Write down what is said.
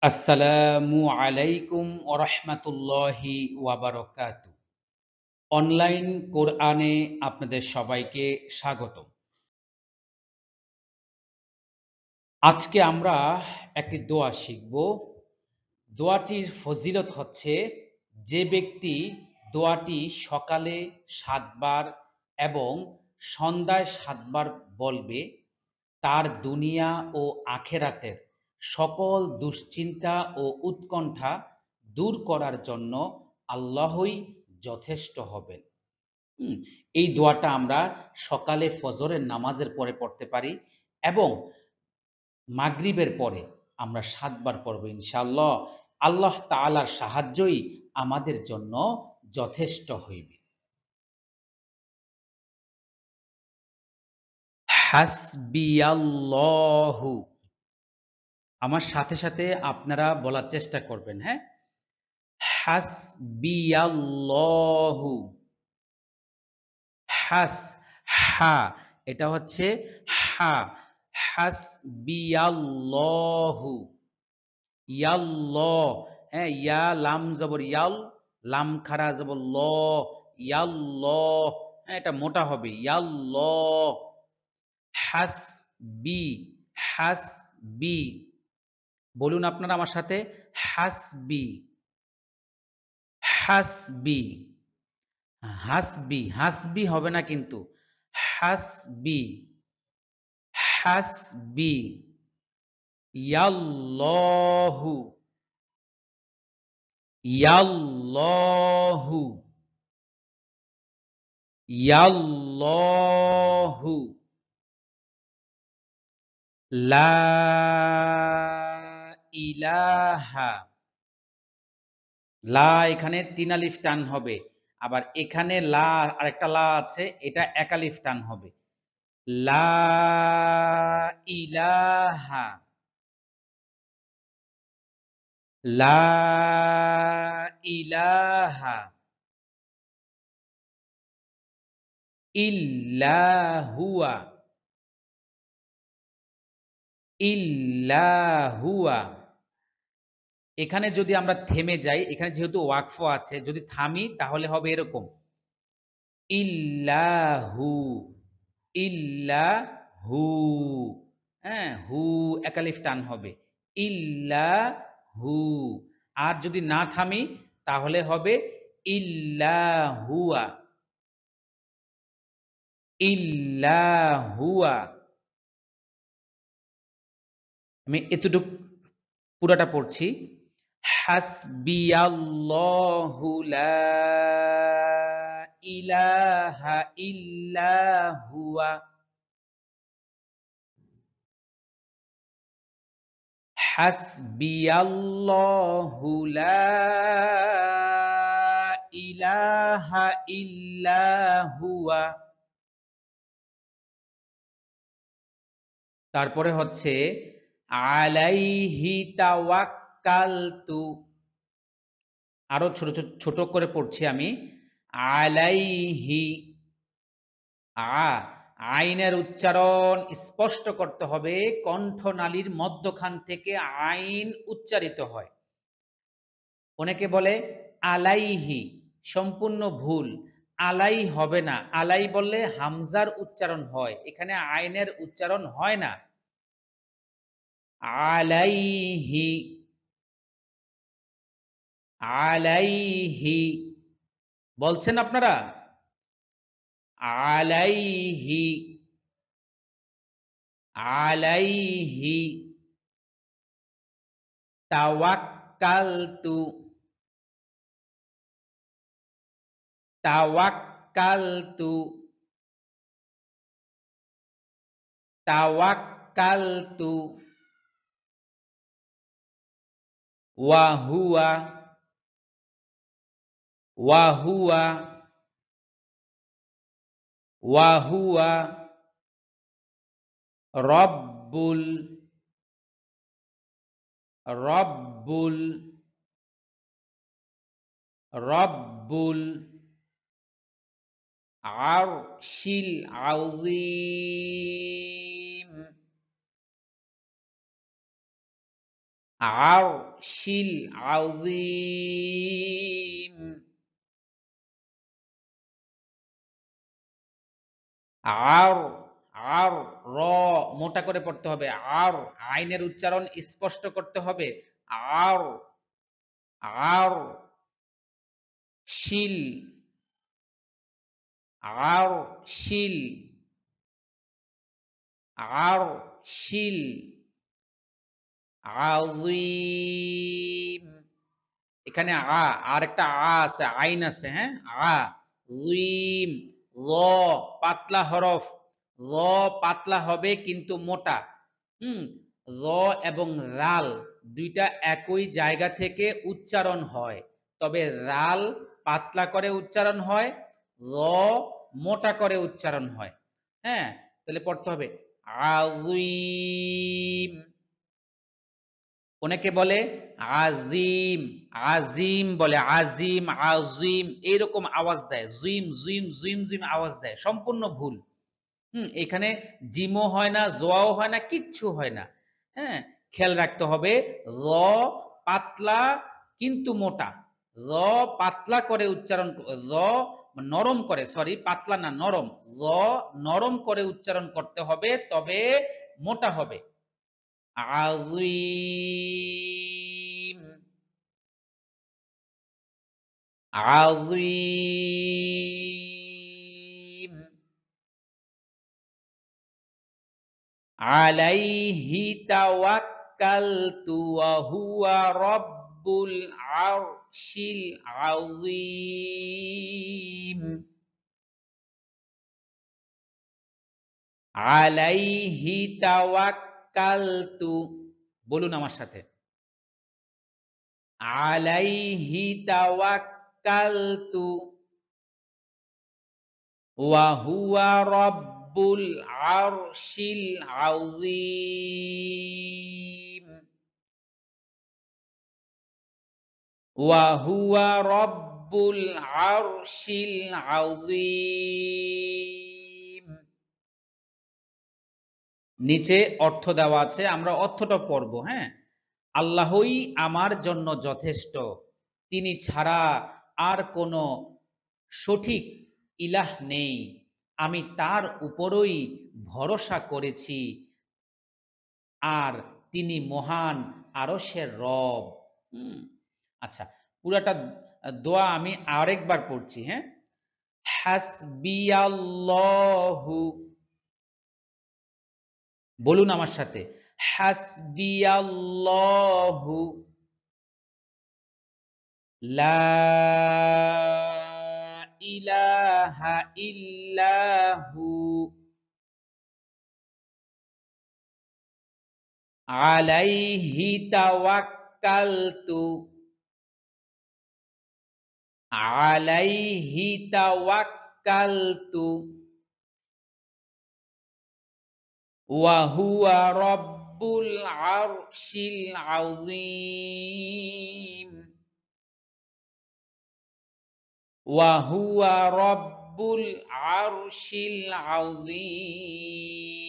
আসসালামু আলাইকুম ওরহমাতুল্লাহি ওয়াবারাকাতু। অনলাইন কোরআনে আপনাদের সবাইকে স্বাগতম। আজকে আমরা একটি দোয়া শিখব। দোয়াটির ফজিলত হচ্ছে, যে ব্যক্তি দোয়াটি সকালে ৭ বার এবং সন্ধ্যায় ৭ বার বলবে, তার দুনিয়া ও আখেরাতের সকল দুশ্চিন্তা ও উৎকণ্ঠা দূর করার জন্য আল্লাহই যথেষ্ট হবেন। হুম, এই দোয়াটা আমরা সকালে ফজরের নামাজের পরে পড়তে পারি এবং মাগরিবের পরে আমরা ৭ বার পড়ব ইনশাআল্লাহ। আল্লাহ তাআলার সাহায্যই আমাদের জন্য যথেষ্ট হইবে। হাসবিয়াল্লাহু, আমার সাথে সাথে আপনারা বলার চেষ্টা করবেন, হ্যাঁ? হাসবিয়াল্লাহু। হাস, হা, এটা হচ্ছে হা। হাসবিয়াল্লাহু। ইয়াল্ল, হ্যাঁ, ইয়া লাম জবর ইয়াল, লাম খারা জবর ল, ইয়াল্ল, হ্যাঁ, এটা মোটা হবে ইয়াল্ল। হাসবি, হাসবি, বলুন আপনারা আমার সাথে, হাসবি, হাসবি। হাসবি, হাসবি হবে না কিন্তু, হাসবি, হাসবি। ইয়াল্লাহু, ইয়াল্লাহু, ইয়াল্লাহু। লা ইলাহা, লা এখানে ৩ আলিফ টান হবে। আবার এখানে লা, আরেকটা লা আছে, এটা ১ আলিফ টান হবে। লা ইলাহা, লা ইলাহা ইল্লা হুয়া, ইল্লা হুয়া। এখানে যদি আমরা থেমে যাই, এখানে যেহেতু ওয়াকফ আছে, যদি থামি তাহলে হবে এরকম, ইল্লাহু, ইল্লাহু, হ্যাঁ, হু একালিফ টান হবে, ইল্লাহু। আর যদি না থামি তাহলে হবে ইল্লাহুয়া, ইল্লাহুয়া। আমি এতটুক পুরাটা পড়ছি। হাসবিয়াল্লাহু লা ইলাহা ইল্লা হুয়া, হাসবিয়াল্লাহু লা ইলাহা ইল্লা হুয়া। তারপরে হচ্ছে আলাইহি তাওয়াক্কালতু, আরো ছোট ছোট ছোট করে পড়ছি আমি। আলাইহি, আ, আইনের উচ্চারণ স্পষ্ট করতে হবে, কণ্ঠনালীর মধ্যখান থেকে আইন উচ্চারিত হয়। অনেকে বলে আলাইহি, সম্পূর্ণ ভুল। আলাই হবে না, আলাই বললে হামজার উচ্চারণ হয়, এখানে আইনের উচ্চারণ হয় না। আলাইহি, আলাইহি, বলছেন আপনারা? আলাইহি, আলাইহি তাওয়াক্কালতু, তাওয়াক্কালতু, তাওয়াক্কালতু। ওয়া হুয়া, ওয়া হুয়া, ওয়া হুয়া রব্বুল, রব্বুল, রব্বুল আরশিল আযীম, শিল আযীম আর আর র মোটা করে পড়তে হবে আর আইনের উচ্চারণ স্পষ্ট করতে হবে আর আর শিল আর শিল আর শিল আযীম এখানে আর একটা আছে আইন আছে হ্যাঁ যীম ল পাতলা হরফ ল পাতলা হবে কিন্তু মোটা হুম ল এবং রাল দুইটা একই জায়গা থেকে উচ্চারণ হয় তবে রাল পাতলা করে উচ্চারণ হয় ল মোটা করে উচ্চারণ হয় হ্যাঁ তাহলে পড়তে হবে আযীম অনেকে বলে আজিম আজিম বলে আজিম আজিম এরকম আওয়াজ দেয় জিম জিম জিম জিম আওয়াজ দেয় সম্পূর্ণ ভুল এখানে জিমও হয় না জোয়াও হয় না কিচ্ছু হয় না হ্যাঁ খেয়াল রাখতে হবে র পাতলা কিন্তু মোটা র পাতলা করে উচ্চারণ র নরম করে সরি পাতলা না নরম র নরম করে উচ্চারণ করতে হবে তবে মোটা হবে عظيم عظيم عليه توكلت وهو رب العرش العظيم عليه توكلت বলুন আমার সাথে আলাইহি তাওয়াক্কালতু ওয়া হুয়া রাব্বুল আরশিল আযীম ওয়া হুয়া রাব্বুল আরশিল আযীম নিচে অর্থ দেওয়া আছে আমরা অর্থটা পড়ব হ্যাঁ আল্লাহই আমার জন্য যথেষ্ট তিনি ছাড়া আর কোনো সঠিক ইলাহ নেই আমি তার উপরই ভরসা করেছি আর তিনি মহান আরশের রব আচ্ছা পুরাটা দোয়া আমি আরেকবার পড়ছি হ্যাঁ হাসবিয়াল্লাহু বলুন আমার সাথে হাসবিয়াল্লাহু লা ইলাহা ইল্লাহু আলাইহি তাওয়াক্কালতু আলাইহি তাওয়াক্কালতু ওয়া হুয়া রাব্বুল আরশিল আযীম ওয়া হুয়া রাব্বুল আরশিল আযীম